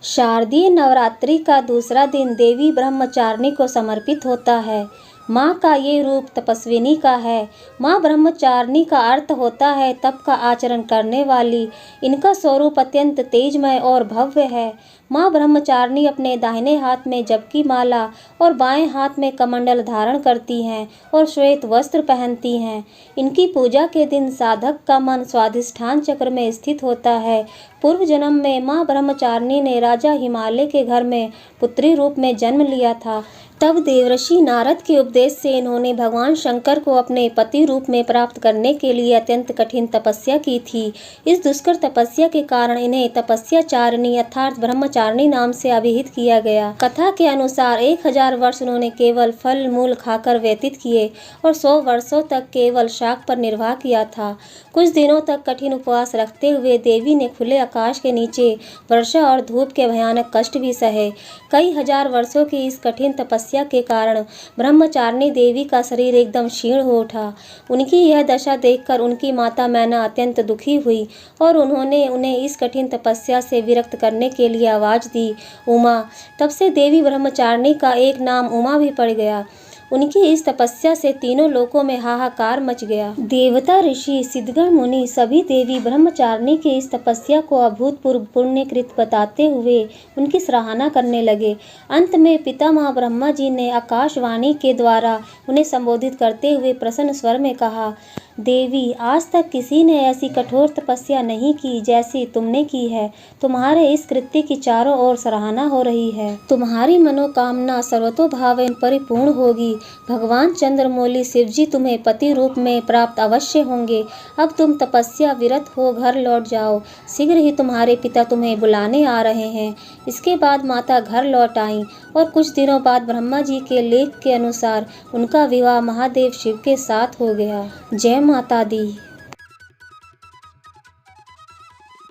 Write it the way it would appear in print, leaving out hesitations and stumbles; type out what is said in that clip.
शारदीय नवरात्रि का दूसरा दिन देवी ब्रह्मचारिणी को समर्पित होता है। माँ का ये रूप तपस्विनी का है। माँ ब्रह्मचारिणी का अर्थ होता है तप का आचरण करने वाली। इनका स्वरूप अत्यंत तेजमय और भव्य है। माँ ब्रह्मचारिणी अपने दाहिने हाथ में जपकी माला और बाएं हाथ में कमंडल धारण करती हैं और श्वेत वस्त्र पहनती हैं। इनकी पूजा के दिन साधक का मन स्वाधिष्ठान चक्र में स्थित होता है। पूर्व जन्म में माँ ब्रह्मचारिणी ने राजा हिमालय के घर में पुत्री रूप में जन्म लिया था। तब देवर्षि नारद के उपदेश से इन्होंने भगवान शंकर को अपने पति रूप में प्राप्त करने के लिए अत्यंत कठिन तपस्या की थी। इस दुष्कर तपस्या के कारण इन्हें तपस्याचारिणी अर्थात ब्रह्मचारिणी नाम से अभिहित किया गया। कथा के अनुसार 1000 वर्ष उन्होंने केवल फल मूल खाकर व्यतीत किए और 100 वर्षों तक केवल शाक पर निर्वाह किया था। कुछ दिनों तक कठिन उपवास रखते हुए देवी ने खुले आकाश के नीचे वर्षा और धूप के भयानक कष्ट भी सहे। कई हजार वर्षों की इस कठिन तपस्या के कारण ब्रह्मचारिणी देवी का शरीर एकदम क्षीण हो उठा। उनकी यह दशा देखकर उनकी माता मैना अत्यंत दुखी हुई और उन्होंने उन्हें इस कठिन तपस्या से विरक्त करने के लिए आवाज दी, उमा। तब से देवी ब्रह्मचारिणी का एक नाम उमा भी पड़ गया। उनकी इस तपस्या से तीनों लोकों में हाहाकार मच गया। देवता, ऋषि, सिद्धगण, मुनि सभी देवी ब्रह्मचारिणी की इस तपस्या को अभूतपूर्व पुण्यकृत बताते हुए उनकी सराहना करने लगे। अंत में पितामह ब्रह्मा जी ने आकाशवाणी के द्वारा उन्हें संबोधित करते हुए प्रसन्न स्वर में कहा, देवी, आज तक किसी ने ऐसी कठोर तपस्या नहीं की जैसी तुमने की है। तुम्हारे इस कृत्य की चारों ओर सराहना हो रही है। तुम्हारी मनोकामना सर्वतोभावेन परिपूर्ण होगी। भगवान चंद्रमौली शिवजी तुम्हें पति रूप में प्राप्त अवश्य होंगे। अब तुम तपस्या विरत हो घर लौट जाओ। शीघ्र ही तुम्हारे पिता तुम्हें बुलाने आ रहे हैं। इसके बाद माता घर लौट आईं और कुछ दिनों बाद ब्रह्मा जी के लेख के अनुसार उनका विवाह महादेव शिव के साथ हो गया। जय माता दी।